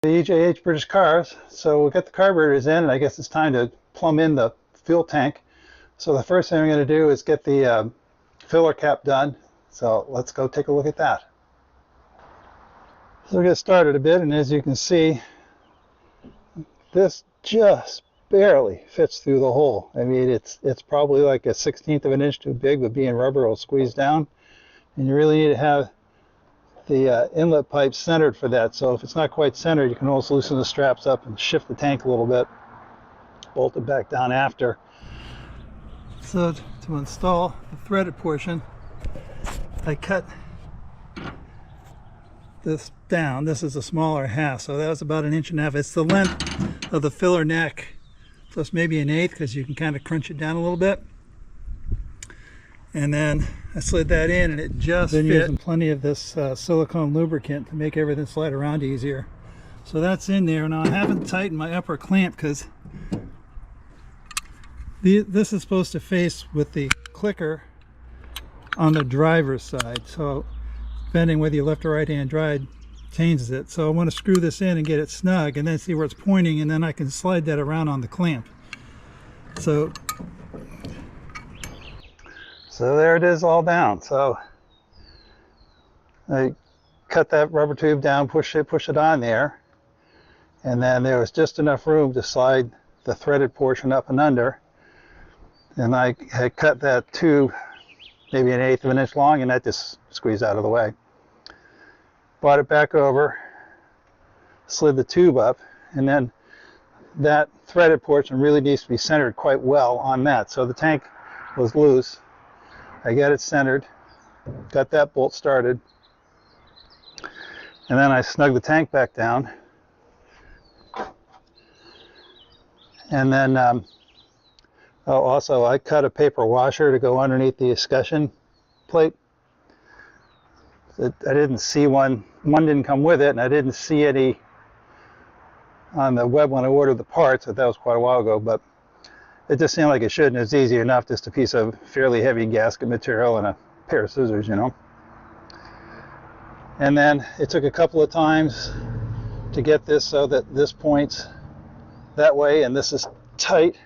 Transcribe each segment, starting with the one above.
The EJH British cars, so we'll get the carburetors in, and I guess it's time to plumb in the fuel tank. So the first thing I'm going to do is get the filler cap done. So let's go take a look at that. So we'll get started a bit, and as you can see, this just barely fits through the hole. I mean, it's probably like a 1/16 of an inch too big, but being rubber, it'll squeeze down. And you really need to have the inlet pipe centered for that. So if it's not quite centered, you can always loosen the straps up and shift the tank a little bit, bolt it back down after. So to install the threaded portion, I cut this down. This is a smaller half, so that was about 1.5 inches. It's the length of the filler neck, plus maybe 1/8, because you can kind of crunch it down a little bit. And then I slid that in, and it just fit. Been using plenty of this silicone lubricant to make everything slide around easier. So that's in there. Now I haven't tightened my upper clamp because this is supposed to face with the clicker on the driver's side. So depending whether you left or right hand drive changes it. So I want to screw this in and get it snug, and then see where it's pointing, and then I can slide that around on the clamp. So there it is, all down. So I cut that rubber tube down, push it on there, and then there was just enough room to slide the threaded portion up and under. And I had cut that tube maybe 1/8 of an inch long, and that just squeezed out of the way. Brought it back over, slid the tube up, and then that threaded portion really needs to be centered quite well on that. So the tank was loose. I got it centered, got that bolt started, and then I snugged the tank back down. And then also I cut a paper washer to go underneath the escutcheon plate. I didn't see one didn't come with it, and I didn't see any on the web when I ordered the parts. That was quite a while ago, but it just seemed like it should, and it's easy enough, just a piece of fairly heavy gasket material and a pair of scissors, you know. And then it took a couple of times to get this so that this points that way and this is tight.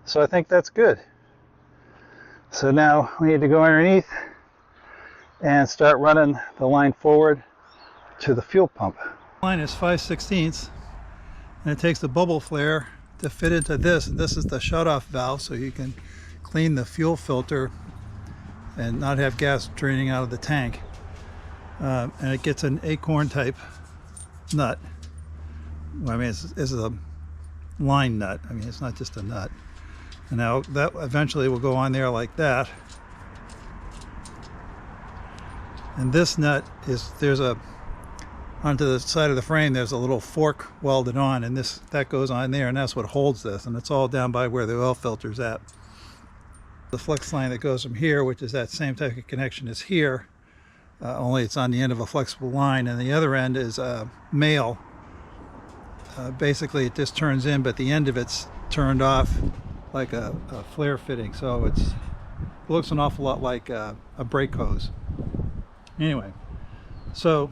So I think that's good. So now we need to go underneath and start running the line forward to the fuel pump. The line is 5/16, and it takes the bubble flare to fit into this. This is the shutoff valve, so you can clean the fuel filter and not have gas draining out of the tank. And it gets an acorn type nut. Well, I mean, this is a line nut. I mean, it's not just a nut. And now that eventually will go on there like that. And this nut is, onto the side of the frame, there's a little fork welded on, and that goes on there, and that's what holds this, and it's all down by where the oil filter's at. The flex line that goes from here, which is that same type of connection as here, only it's on the end of a flexible line, and the other end is male. Basically it just turns in, but the end of it's turned off like a flare fitting, so it looks an awful lot like a brake hose. Anyway, so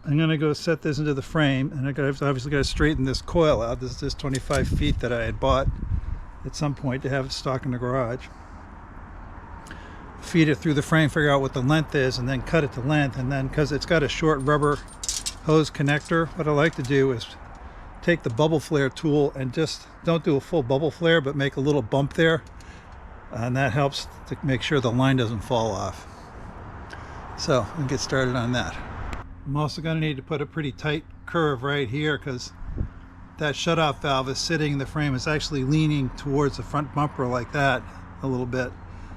I'm going to go set this into the frame, and obviously got to straighten this coil out. This is 25 feet that I had bought at some point to have it stock in the garage. Feed it through the frame, figure out what the length is, and then cut it to length. And then, because it's got a short rubber hose connector, what I like to do is take the bubble flare tool and just don't do a full bubble flare, but make a little bump there, and that helps to make sure the line doesn't fall off. So we'll get started on that. I'm also going to need to put a pretty tight curve right here, because that shutoff valve is sitting in the frame. It's actually leaning towards the front bumper like that a little bit.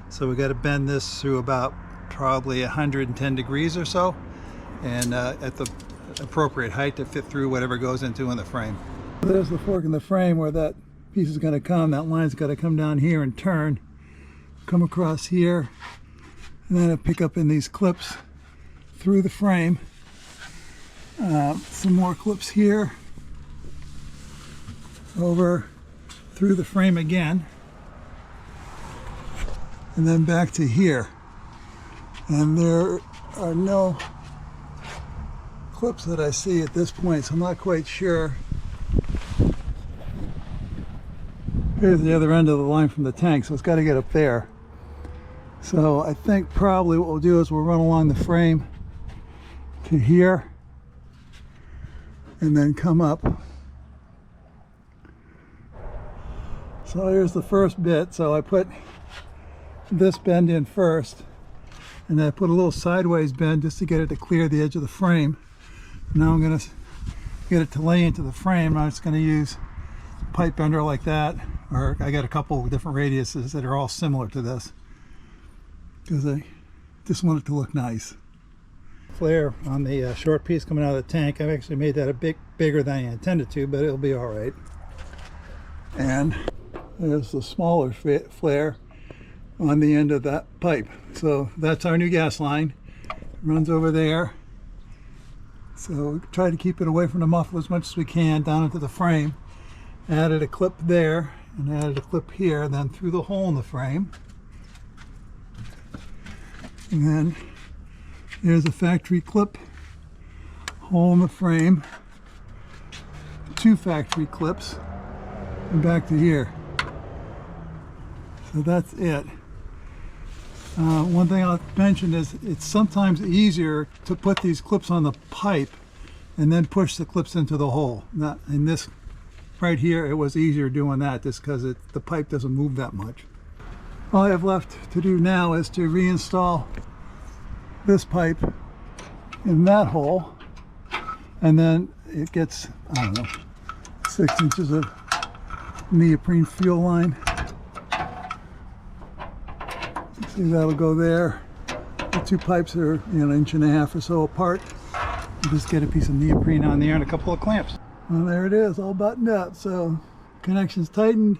So we got to bend this through about probably 110 degrees or so, and at the appropriate height to fit through whatever goes into in the frame. There's the fork in the frame where that piece is going to come. That line's got to come down here and turn, come across here, and then I pick up in these clips through the frame. Some more clips here, over through the frame again, and then back to here. And there are no clips that I see at this point, so I'm not quite sure. Here's the other end of the line from the tank, so it's got to get up there. So I think probably what we'll do is we'll run along the frame to here and then come up. So here's the first bit. So I put this bend in first, and I put a little sideways bend just to get it to clear the edge of the frame. Now I'm going to get it to lay into the frame. I'm just going to use a pipe bender like that, or I got a couple of different radiuses that are all similar to this, because I just want it to look nice. Flare on the short piece coming out of the tank. I've actually made that a bit bigger than I intended to, but it'll be all right. And there's the smaller flare on the end of that pipe. So that's our new gas line. It runs over there. So try to keep it away from the muffler as much as we can down into the frame. Added a clip there and added a clip here, then through the hole in the frame. And then there's a factory clip, hole in the frame, 2 factory clips, and back to here. So that's it. One thing I'll mention is it's sometimes easier to put these clips on the pipe and then push the clips into the hole. Not in this right here, it was easier doing that just because the pipe doesn't move that much. All I have left to do now is to reinstall this pipe in that hole, and then it gets, I don't know, 6 inches of neoprene fuel line. See, that'll go there. The 2 pipes are 1.5 inches or so apart. You just get a piece of neoprene on there and a couple of clamps. Well, there it is, all buttoned up. So connections tightened,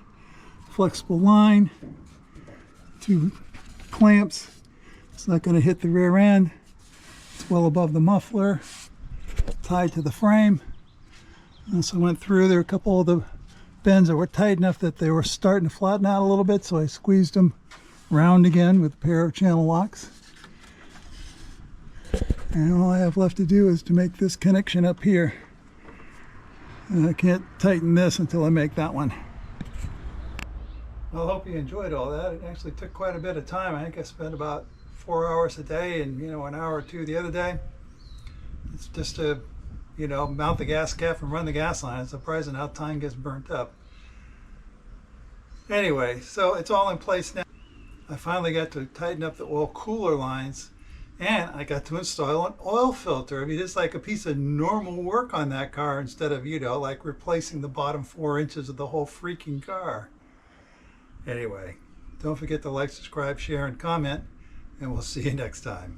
flexible line, 2 clamps. It's not going to hit the rear end. It's well above the muffler, tied to the frame. So I went through there, a couple of the bends that were tight enough that they were starting to flatten out a little bit, so I squeezed them round again with a pair of channel locks. And all I have left to do is to make this connection up here. And I can't tighten this until I make that one. Well, I hope you enjoyed all that. It actually took quite a bit of time. I think I spent about 4 hours a day and an hour or 2 the other day. It's just to mount the gas cap and run the gas line. It's surprising how time gets burnt up. Anyway, so it's all in place now. I finally got to tighten up the oil cooler lines, and I got to install an oil filter. I mean, it's like a piece of normal work on that car instead of like replacing the bottom 4 inches of the whole freaking car. Anyway, don't forget to like, subscribe, share, and comment, and we'll see you next time.